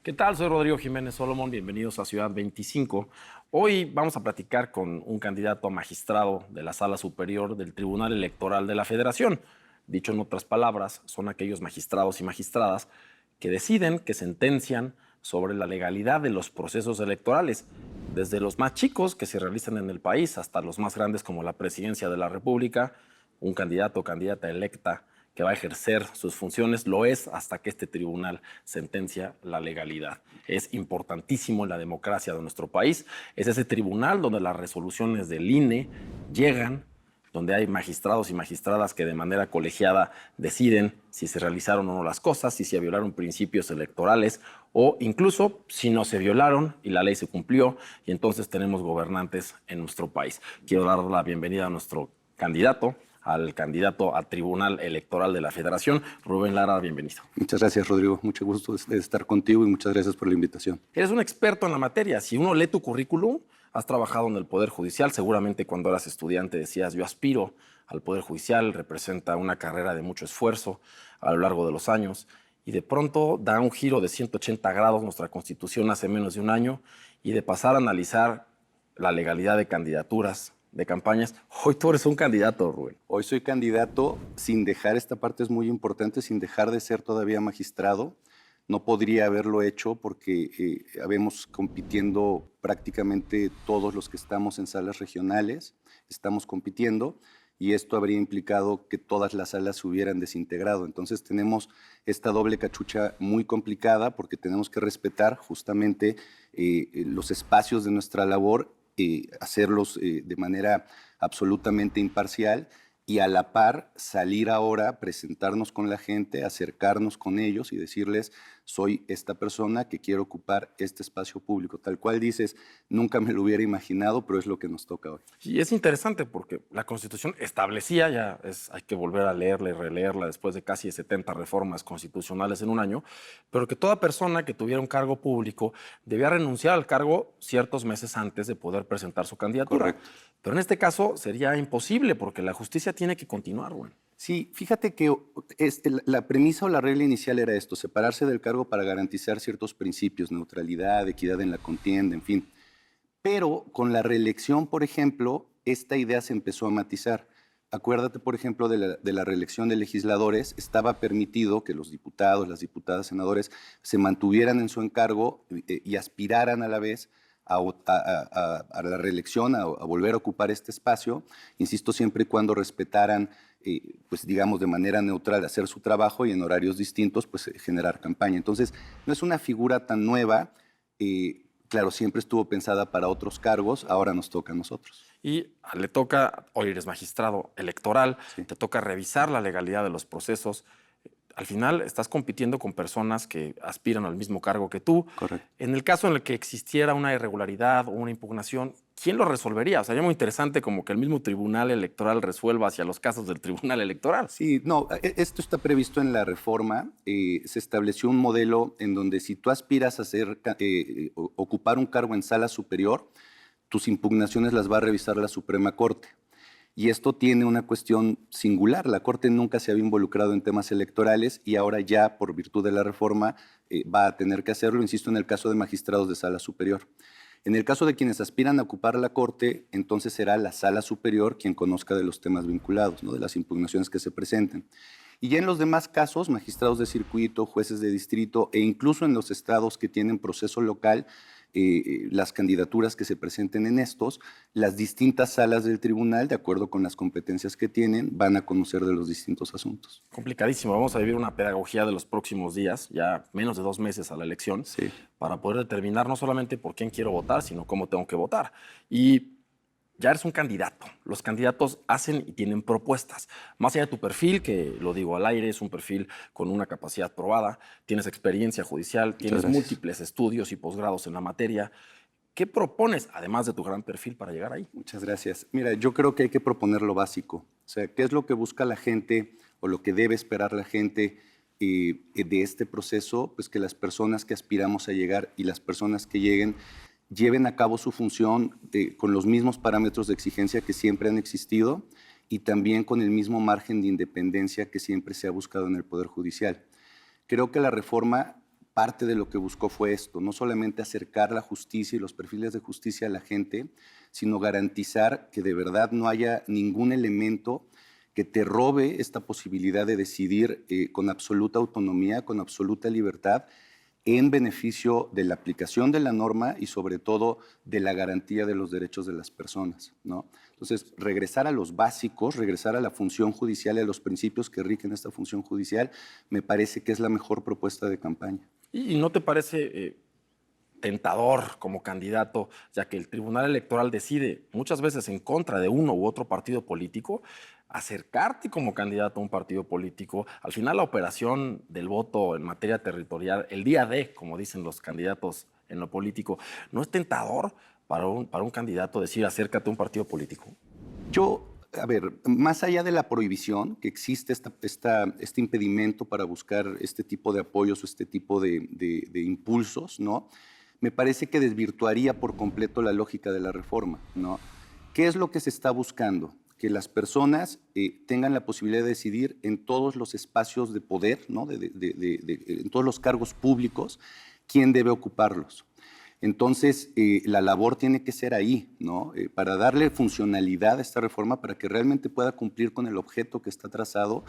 ¿Qué tal? Soy Rodrigo Jiménez Solomón, bienvenidos a Ciudad 25. Hoy vamos a platicar con un candidato a magistrado de la Sala Superior del Tribunal Electoral de la Federación. Dicho en otras palabras, son aquellos magistrados y magistradas que deciden, que sentencian sobre la legalidad de los procesos electorales, desde los más chicos que se realizan en el país hasta los más grandes como la Presidencia de la República. Un candidato o candidata electa que va a ejercer sus funciones, lo es hasta que este tribunal sentencia la legalidad. Es importantísimo en la democracia de nuestro país. Es ese tribunal donde las resoluciones del INE llegan, donde hay magistrados y magistradas que de manera colegiada deciden si se realizaron o no las cosas, si se violaron principios electorales o incluso si no se violaron y la ley se cumplió y entonces tenemos gobernantes en nuestro país. Quiero dar la bienvenida a nuestro candidato, al candidato al Tribunal Electoral de la Federación. Rubén Lara, bienvenido. Muchas gracias, Rodrigo. Mucho gusto de estar contigo y muchas gracias por la invitación. Eres un experto en la materia. Si uno lee tu currículum, has trabajado en el Poder Judicial. Seguramente cuando eras estudiante decías, yo aspiro al Poder Judicial, representa una carrera de mucho esfuerzo a lo largo de los años. Y de pronto da un giro de 180 grados nuestra Constitución hace menos de un año y de pasar a analizar la legalidad de candidaturas, de campañas. Hoy tú eres un candidato, Rubén. Hoy soy candidato sin dejar, esta parte es muy importante, sin dejar de ser todavía magistrado. No podría haberlo hecho porque habemos compitiendo prácticamente todos los que estamos en salas regionales, estamos compitiendo y esto habría implicado que todas las salas se hubieran desintegrado. Entonces tenemos esta doble cachucha muy complicada porque tenemos que respetar justamente los espacios de nuestra labor, hacerlos de manera absolutamente imparcial y a la par salir ahora, presentarnos con la gente, acercarnos con ellos y decirles, soy esta persona que quiere ocupar este espacio público. Tal cual dices, nunca me lo hubiera imaginado, pero es lo que nos toca hoy. Y es interesante porque la Constitución establecía, hay que volver a leerla y releerla después de casi 70 reformas constitucionales en un año, pero que toda persona que tuviera un cargo público debía renunciar al cargo ciertos meses antes de poder presentar su candidatura. Correcto. Pero en este caso sería imposible porque la justicia tiene que continuar, güey. Sí, fíjate que la premisa o la regla inicial era esto, separarse del cargo para garantizar ciertos principios, neutralidad, equidad en la contienda, en fin. Pero con la reelección, por ejemplo, esta idea se empezó a matizar. Acuérdate, por ejemplo, de la reelección de legisladores, estaba permitido que los diputados, las diputadas, senadores se mantuvieran en su encargo y aspiraran a la vez a la reelección, a volver a ocupar este espacio, insisto, siempre y cuando respetaran, pues digamos, de manera neutral hacer su trabajo y en horarios distintos, pues generar campaña. Entonces, no es una figura tan nueva, claro, siempre estuvo pensada para otros cargos, ahora nos toca a nosotros. Y le toca, hoy eres magistrado electoral, Sí. te toca revisar la legalidad de los procesos. Al final estás compitiendo con personas que aspiran al mismo cargo que tú. Correcto. En el caso en el que existiera una irregularidad o una impugnación, ¿quién lo resolvería? O sea, sería muy interesante como que el mismo tribunal electoral resuelva hacia los casos del tribunal electoral. Sí, no, esto está previsto en la reforma. Se estableció un modelo en donde si tú aspiras a ocupar un cargo en sala superior, tus impugnaciones las va a revisar la Suprema Corte. Y esto tiene una cuestión singular. La Corte nunca se había involucrado en temas electorales y ahora ya, por virtud de la reforma, va a tener que hacerlo, insisto, en el caso de magistrados de sala superior. En el caso de quienes aspiran a ocupar la Corte, entonces será la Sala Superior quien conozca de los temas vinculados, ¿no?, de las impugnaciones que se presenten. Y ya en los demás casos, magistrados de circuito, jueces de distrito e incluso en los estados que tienen proceso local, las candidaturas que se presenten en estos, las distintas salas del tribunal, de acuerdo con las competencias que tienen, van a conocer de los distintos asuntos. Complicadísimo. Vamos a vivir una pedagogía de los próximos días, ya menos de 2 meses a la elección, Sí. para poder determinar no solamente por quién quiero votar, sino cómo tengo que votar. Y ya eres un candidato. Los candidatos hacen y tienen propuestas. Más allá de tu perfil, que lo digo al aire, es un perfil con una capacidad probada, tienes experiencia judicial, tienes múltiples estudios y posgrados en la materia. ¿Qué propones, además de tu gran perfil, para llegar ahí? Muchas gracias. Mira, yo creo que hay que proponer lo básico. O sea, ¿qué es lo que busca la gente o lo que debe esperar la gente de este proceso? Pues que las personas que aspiramos a llegar y las personas que lleguen lleven a cabo su función con los mismos parámetros de exigencia que siempre han existido y también con el mismo margen de independencia que siempre se ha buscado en el Poder Judicial. Creo que la reforma parte de lo que buscó fue esto, no solamente acercar la justicia y los perfiles de justicia a la gente, sino garantizar que de verdad no haya ningún elemento que te robe esta posibilidad de decidir con absoluta autonomía, con absoluta libertad, en beneficio de la aplicación de la norma y sobre todo de la garantía de los derechos de las personas, ¿no? Entonces, regresar a los básicos, regresar a la función judicial y a los principios que rigen esta función judicial, me parece que es la mejor propuesta de campaña. ¿Y no te parece tentador como candidato, ya que el Tribunal Electoral decide muchas veces en contra de uno u otro partido político, acercarte como candidato a un partido político? Al final la operación del voto en materia territorial, el día D, como dicen los candidatos en lo político, ¿no es tentador para un candidato decir acércate a un partido político? Yo, a ver, más allá de la prohibición, que existe este impedimento para buscar este tipo de apoyos o este tipo de impulsos, ¿no? Me parece que desvirtuaría por completo la lógica de la reforma, ¿no? ¿Qué es lo que se está buscando? Que las personas tengan la posibilidad de decidir en todos los espacios de poder, ¿no? En todos los cargos públicos, quién debe ocuparlos. Entonces, la labor tiene que ser ahí, ¿no? Para darle funcionalidad a esta reforma, para que realmente pueda cumplir con el objeto que está trazado,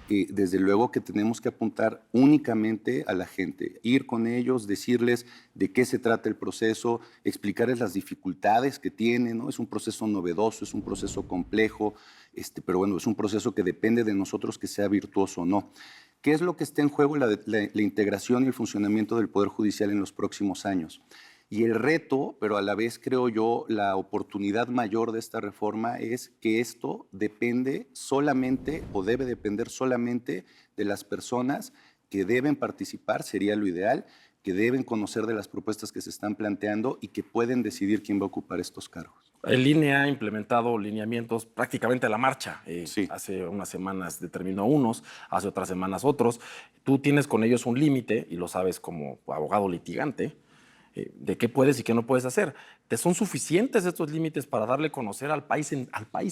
desde luego que tenemos que apuntar únicamente a la gente, ir con ellos, decirles de qué se trata el proceso, explicarles las dificultades que tienen, ¿no? Es un proceso novedoso, es un proceso complejo, pero bueno, es un proceso que depende de nosotros que sea virtuoso o no. ¿Qué es lo que está en juego? La integración y el funcionamiento del Poder Judicial en los próximos años. Y el reto, pero a la vez creo yo, la oportunidad mayor de esta reforma es que esto depende solamente o debe depender solamente de las personas que deben participar, sería lo ideal, que deben conocer de las propuestas que se están planteando y que pueden decidir quién va a ocupar estos cargos. El INE ha implementado lineamientos prácticamente a la marcha. Sí. Hace unas semanas determinó unos, hace otras semanas otros. Tú tienes con ellos un límite, y lo sabes como abogado litigante, de qué puedes y qué no puedes hacer. ¿Te son suficientes estos límites para darle a conocer al país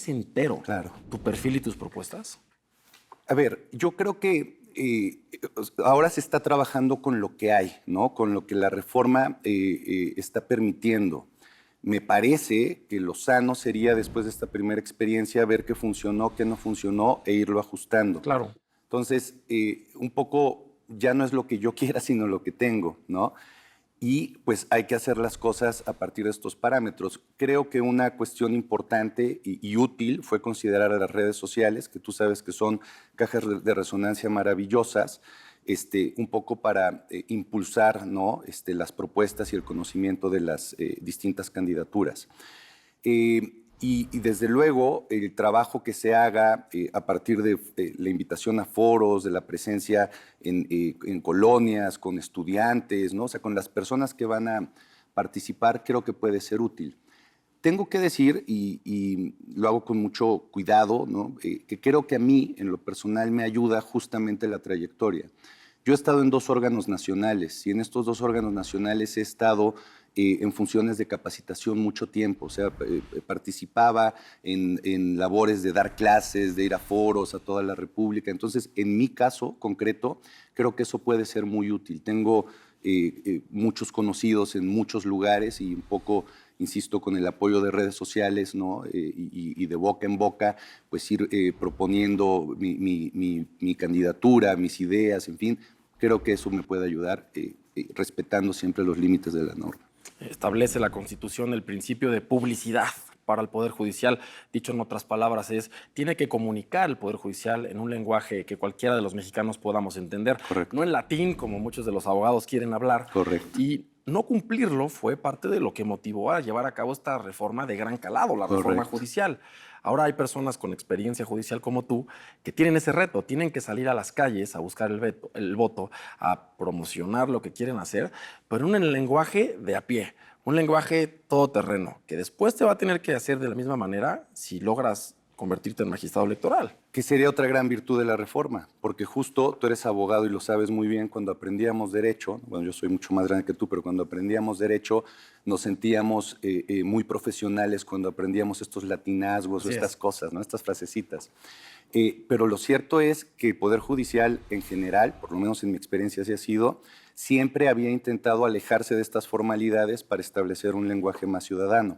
entero, Claro, tu perfil y tus propuestas? A ver, yo creo que ahora se está trabajando con lo que hay, ¿no? Con lo que la reforma está permitiendo. Me parece que lo sano sería, después de esta primera experiencia, ver qué funcionó, qué no funcionó e irlo ajustando. Claro. Entonces, un poco ya no es lo que yo quiera, sino lo que tengo, ¿no? Y pues hay que hacer las cosas a partir de estos parámetros. Creo que una cuestión importante y útil fue considerar a las redes sociales, que tú sabes que son cajas de resonancia maravillosas, un poco para impulsar, ¿no? Las propuestas y el conocimiento de las distintas candidaturas. Y desde luego el trabajo que se haga a partir de la invitación a foros, de la presencia en colonias, con estudiantes, ¿no? O sea, con las personas que van a participar, creo que puede ser útil. Tengo que decir, y lo hago con mucho cuidado, ¿no? Que creo que a mí, en lo personal, me ayuda justamente la trayectoria. Yo he estado en 2 órganos nacionales y en estos 2 órganos nacionales he estado en funciones de capacitación mucho tiempo, o sea, participaba en labores de dar clases, de ir a foros a toda la República. Entonces, en mi caso concreto, creo que eso puede ser muy útil. Tengo muchos conocidos en muchos lugares y un poco, insisto, con el apoyo de redes sociales, ¿no? Y de boca en boca, pues ir proponiendo mi candidatura, mis ideas, en fin. Creo que eso me puede ayudar, respetando siempre los límites de la norma. Establece la Constitución el principio de publicidad para el Poder Judicial. Dicho en otras palabras, tiene que comunicar el Poder Judicial en un lenguaje que cualquiera de los mexicanos podamos entender. Correcto. No en latín, como muchos de los abogados quieren hablar. Correcto. Y no cumplirlo fue parte de lo que motivó a llevar a cabo esta reforma de gran calado, la reforma Correcto. judicial. Ahora hay personas con experiencia judicial como tú que tienen ese reto, tienen que salir a las calles a buscar el voto, a promocionar lo que quieren hacer, pero en un lenguaje de a pie, un lenguaje todoterreno, que después te va a tener que hacer de la misma manera si logras convertirte en magistrado electoral. Que sería otra gran virtud de la reforma, porque justo tú eres abogado y lo sabes muy bien, cuando aprendíamos derecho, bueno, yo soy mucho más grande que tú, pero cuando aprendíamos derecho nos sentíamos muy profesionales cuando aprendíamos estos latinazgos o estas cosas, ¿no? Estas frasecitas. Pero lo cierto es que el Poder Judicial en general, por lo menos en mi experiencia así ha sido, siempre había intentado alejarse de estas formalidades para establecer un lenguaje más ciudadano.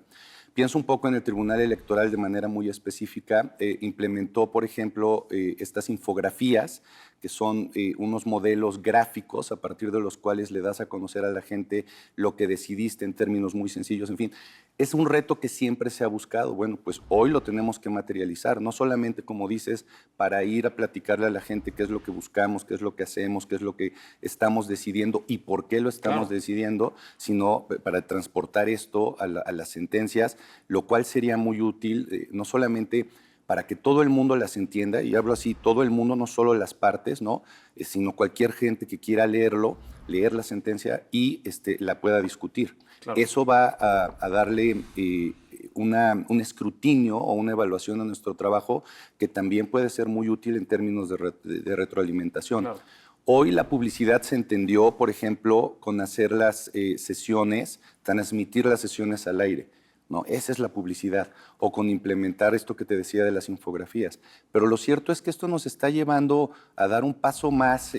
Pienso un poco en el Tribunal Electoral de manera muy específica. Implementó, por ejemplo, estas infografías, que son unos modelos gráficos a partir de los cuales le das a conocer a la gente lo que decidiste en términos muy sencillos. En fin, es un reto que siempre se ha buscado. Bueno, pues hoy lo tenemos que materializar, no solamente, como dices, para ir a platicarle a la gente qué es lo que buscamos, qué es lo que hacemos, qué es lo que estamos decidiendo y por qué lo estamos decidiendo, sino para transportar esto a las sentencias, lo cual sería muy útil, no solamente para que todo el mundo las entienda, y hablo así, todo el mundo, no solo las partes, ¿no? Sino cualquier gente que quiera leerlo, leer la sentencia y la pueda discutir. Claro. Eso va a darle un escrutinio o una evaluación a nuestro trabajo que también puede ser muy útil en términos de retroalimentación. Claro. Hoy la publicidad se entendió, por ejemplo, con hacer las sesiones, transmitir las sesiones al aire. No, esa es la publicidad, o con implementar esto que te decía de las infografías. Pero lo cierto es que esto nos está llevando a dar un paso más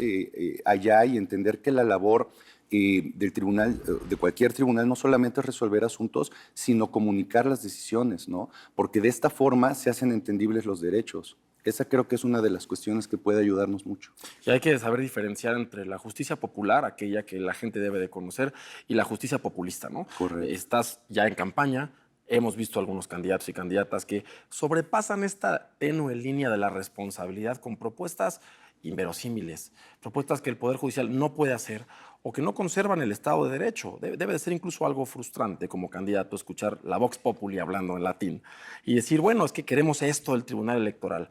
allá y entender que la labor del tribunal, de cualquier tribunal, no solamente es resolver asuntos, sino comunicar las decisiones, ¿no? Porque de esta forma se hacen entendibles los derechos. Esa creo que es una de las cuestiones que puede ayudarnos mucho. Y hay que saber diferenciar entre la justicia popular, aquella que la gente debe de conocer, y la justicia populista, ¿no? Correcto. Estás ya en campaña, hemos visto algunos candidatos y candidatas que sobrepasan esta tenue línea de la responsabilidad con propuestas inverosímiles, propuestas que el Poder Judicial no puede hacer o que no conservan el Estado de Derecho. Debe de ser incluso algo frustrante como candidato escuchar la Vox Populi hablando en latín y decir, bueno, es que queremos esto del Tribunal Electoral,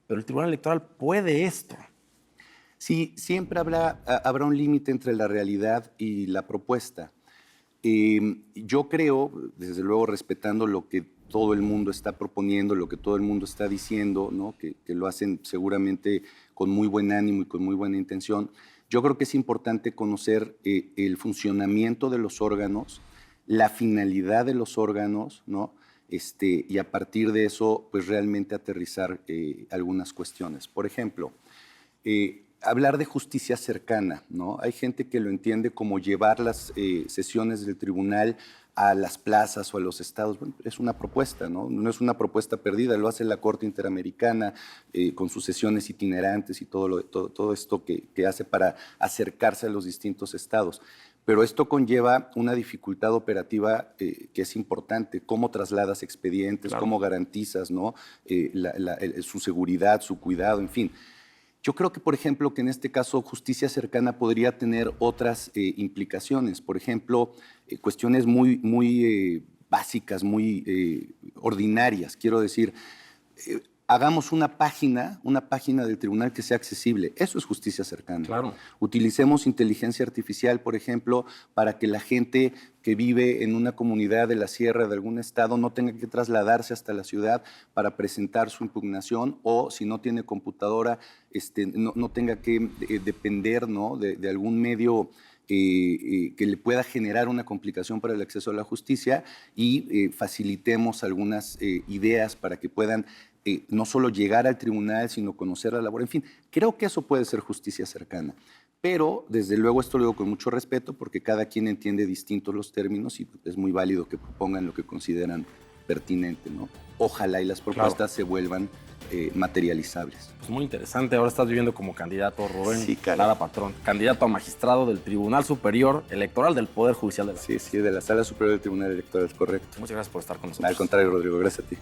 pero el Tribunal Electoral puede esto. Sí, siempre habrá un límite entre la realidad y la propuesta. Yo creo, desde luego respetando lo que todo el mundo está proponiendo, lo que todo el mundo está diciendo, ¿no? que lo hacen seguramente con muy buen ánimo y con muy buena intención, yo creo que es importante conocer el funcionamiento de los órganos, la finalidad de los órganos, ¿no? Y a partir de eso, pues realmente aterrizar algunas cuestiones. Por ejemplo, hablar de justicia cercana, ¿no? Hay gente que lo entiende como llevar las sesiones del tribunal a las plazas o a los estados. Bueno, es una propuesta, ¿no? No es una propuesta perdida, lo hace la Corte Interamericana con sus sesiones itinerantes y todo esto que hace para acercarse a los distintos estados. Pero esto conlleva una dificultad operativa que es importante. ¿Cómo trasladas expedientes? Claro. ¿Cómo garantizas, ¿no? Su seguridad, su cuidado, en fin? Yo creo que, por ejemplo, que en este caso justicia cercana podría tener otras implicaciones. Por ejemplo, cuestiones muy básicas, muy ordinarias. Quiero decir, hagamos una página del tribunal que sea accesible. Eso es justicia cercana. Claro. Utilicemos inteligencia artificial, por ejemplo, para que la gente que vive en una comunidad de la sierra de algún estado no tenga que trasladarse hasta la ciudad para presentar su impugnación, o si no tiene computadora, no tenga que depender, ¿no? de algún medio que le pueda generar una complicación para el acceso a la justicia, y facilitemos algunas ideas para que puedan no solo llegar al tribunal, sino conocer la labor. En fin, creo que eso puede ser justicia cercana. Pero, desde luego, esto lo digo con mucho respeto, porque cada quien entiende distintos los términos y es muy válido que propongan lo que consideran pertinente, ¿no? Ojalá y las propuestas se vuelvan materializables. Pues muy interesante. Ahora estás viviendo como candidato, Rubén sí, Lara Patrón, candidato a magistrado del Tribunal Superior Electoral del Poder Judicial de la Sí, de la Sala Superior del Tribunal Electoral, correcto. Muchas gracias por estar con nosotros. Al contrario, Rodrigo, gracias a ti.